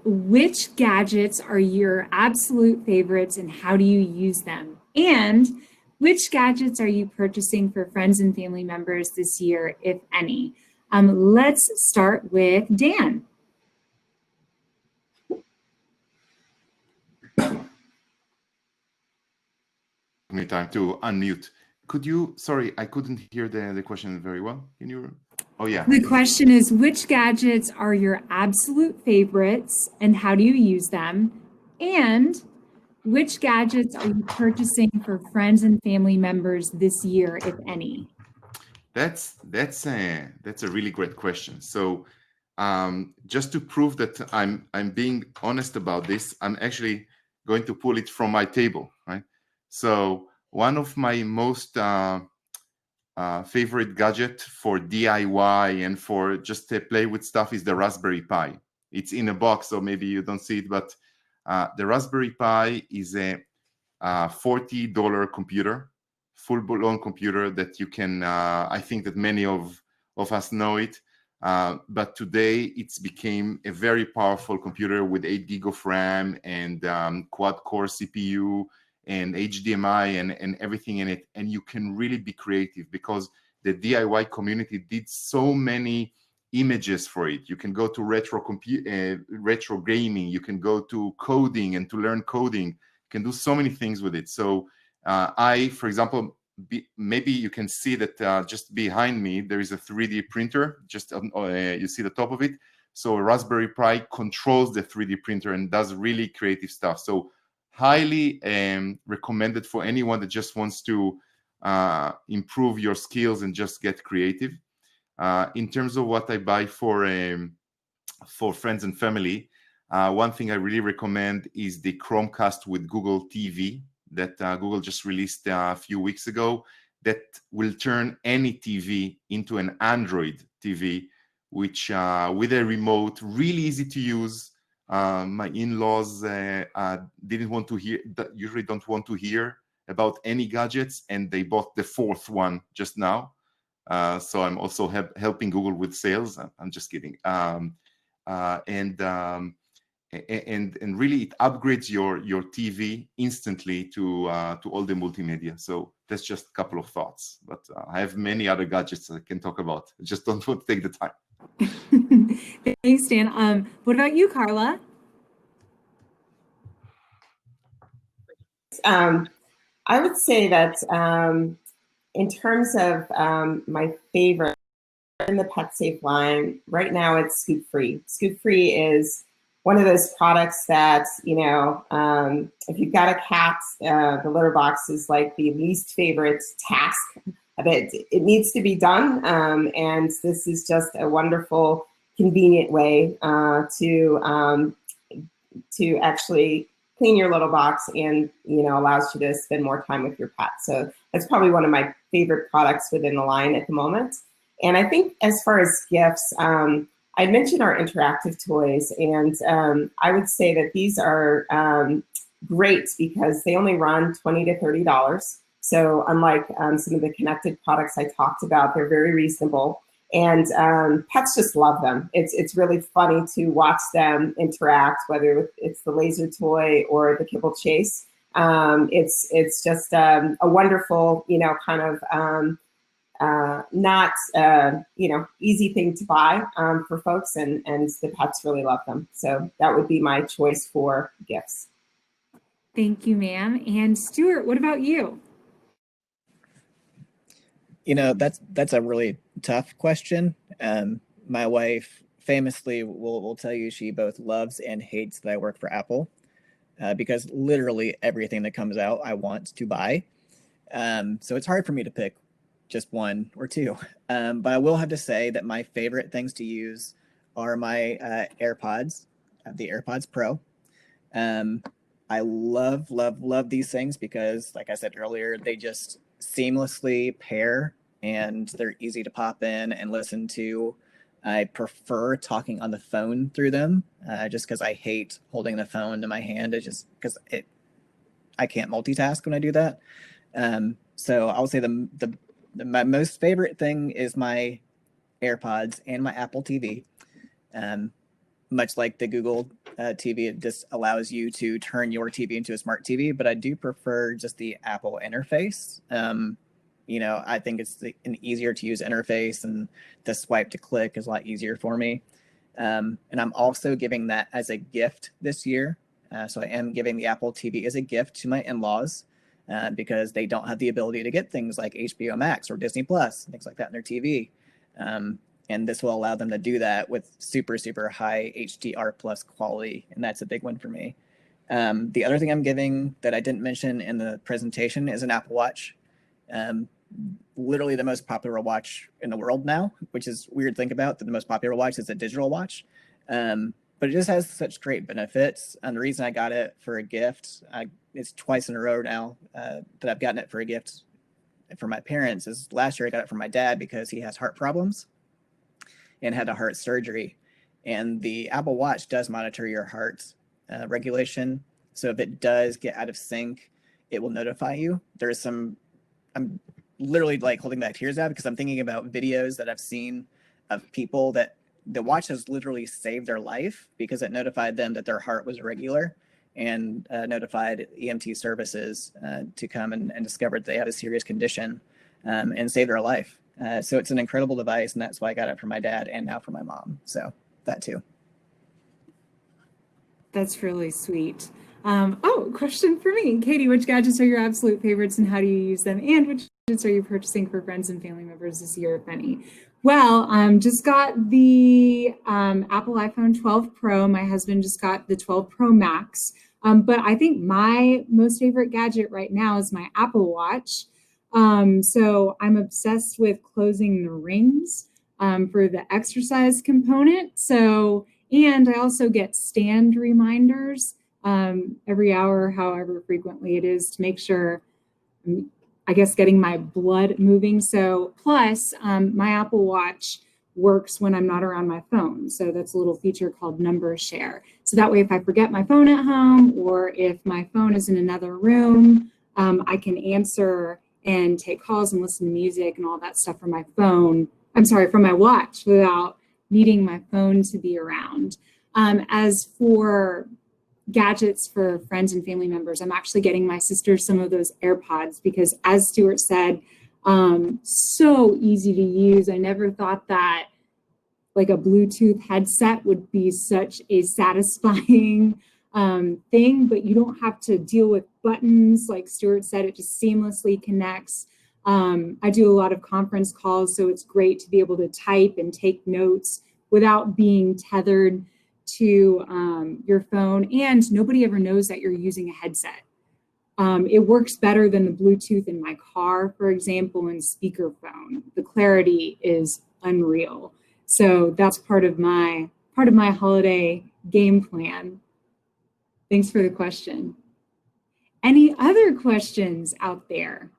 Which gadgets are your absolute favorites and how do you use them? And which gadgets are you purchasing for friends and family members this year, if any? Let's start with Dan. Me time to unmute. Sorry, I couldn't hear the question very well. Can you? Oh, yeah. The question is, which gadgets are your absolute favorites and how do you use them? And which gadgets are you purchasing for friends and family members this year, if any? That's a really great question. So just to prove that I'm being honest about this, I'm actually going to pull it from my table, right? So one of my most favorite gadget for DIY and for just to play with stuff is the Raspberry Pi. It's in a box, so maybe you don't see it, but the Raspberry Pi is a $40 computer, full-blown computer that you can, I think that many of us know it, but today it's became a very powerful computer with 8 gig of RAM and quad-core CPU and HDMI and everything in it. And you can really be creative because the DIY community did so many images for it. You can go to retro gaming, you can go to coding and to learn coding, you can do so many things with it. So for example, maybe you can see that just behind me, there is a 3D printer, just you see the top of it. So a Raspberry Pi controls the 3D printer and does really creative stuff. So highly recommended for anyone that just wants to improve your skills and just get creative. In terms of what I buy for friends and family, one thing I really recommend is the Chromecast with Google TV that Google just released a few weeks ago that will turn any TV into an Android TV, which with a remote, really easy to use. My in-laws didn't want to hear, usually don't want to hear about any gadgets, and they bought the 4th one just now. So I'm also helping Google with sales. I'm just kidding. And really it upgrades your TV instantly to all the multimedia. So that's just a couple of thoughts, but I have many other gadgets I can talk about. I just don't want to take the time. Thanks, Dan. What about you, Karla? I would say that in terms of my favorite in the PetSafe line, right now it's Scoop Free. Scoop Free is one of those products that, if you've got a cat, the litter box is like the least favorite task. It needs to be done, and this is just a wonderful, convenient way to actually clean your little box and allows you to spend more time with your pet. So that's probably one of my favorite products within the line at the moment. And I think as far as gifts, I mentioned our interactive toys, and I would say that these are great because they only run $20 to $30. So unlike some of the connected products I talked about, they're very reasonable. And pets just love them. It's really funny to watch them interact, whether it's the laser toy or the kibble chase. It's just a wonderful, kind of not easy thing to buy for folks, and the pets really love them. So that would be my choice for gifts. Thank you, ma'am. And Stuart, what about you? That's a really tough question. My wife famously will tell you she both loves and hates that I work for Apple, because literally everything that comes out I want to buy. So it's hard for me to pick just one or two. But I will have to say that my favorite things to use are my AirPods, the AirPods Pro. I love these things because, like I said earlier, they just seamlessly pair and they're easy to pop in and listen to. I prefer talking on the phone through them, just because I hate holding the phone in my hand. It's just because I can't multitask when I do that. So I would say my most favorite thing is my AirPods and my Apple TV. Much like the Google TV, it just allows you to turn your TV into a smart TV, but I do prefer just the Apple interface. I think it's an easier to use interface, and the swipe to click is a lot easier for me. And I'm also giving that as a gift this year. So I am giving the Apple TV as a gift to my in-laws, because they don't have the ability to get things like HBO Max or Disney Plus, things like that in their TV. And this will allow them to do that with super, super high HDR plus quality. And that's a big one for me. The other thing I'm giving that I didn't mention in the presentation is an Apple Watch. Literally the most popular watch in the world now, which is weird to think about, that the most popular watch is a digital watch. But it just has such great benefits. And the reason I got it for a gift, it's twice in a row now that I've gotten it for a gift for my parents, is last year I got it for my dad because he has heart problems and had a heart surgery. And the Apple Watch does monitor your heart regulation. So if it does get out of sync, it will notify you. I'm literally like holding back tears out because I'm thinking about videos that I've seen of people that the watch has literally saved their life because it notified them that their heart was irregular, and notified EMT services to come and discovered they had a serious condition, and save their life. So it's an incredible device, and that's why I got it for my dad and now for my mom. So that too. That's really sweet. Question for me. Katie, which gadgets are your absolute favorites and how do you use them? And which gadgets are you purchasing for friends and family members this year, if any? Well, just got the Apple iPhone 12 Pro. My husband just got the 12 Pro Max. But I think my most favorite gadget right now is my Apple Watch. So I'm obsessed with closing the rings for the exercise component. And I also get stand reminders every hour, however frequently it is, to make sure, I guess, getting my blood moving. So plus my Apple Watch works when I'm not around my phone. So that's a little feature called Number Share. So that way, if I forget my phone at home or if my phone is in another room, I can answer and take calls and listen to music and all that stuff from my phone. From my watch without needing my phone to be around. As for gadgets for friends and family members, I'm actually getting my sister some of those AirPods because, as Stuart said, so easy to use. I never thought that like a Bluetooth headset would be such a satisfying thing, but you don't have to deal with buttons. Like Stuart said, it just seamlessly connects. I do a lot of conference calls, so it's great to be able to type and take notes without being tethered to your phone, and nobody ever knows that you're using a headset. It works better than the Bluetooth in my car, for example, and speakerphone. The clarity is unreal. So that's part of my holiday game plan. Thanks for the question. Any other questions out there?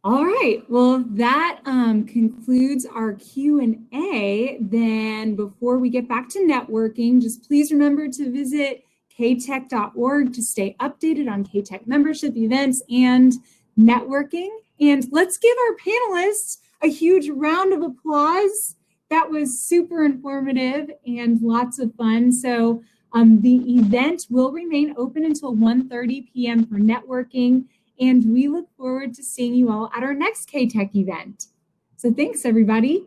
All right, well, that concludes our Q&A. Then before we get back to networking, just please remember to visit ktech.org to stay updated on KTech membership events and networking. And let's give our panelists a huge round of applause. That was super informative and lots of fun. So the event will remain open until 1:30 p.m. for networking. And we look forward to seeing you all at our next KTech event. So thanks, everybody.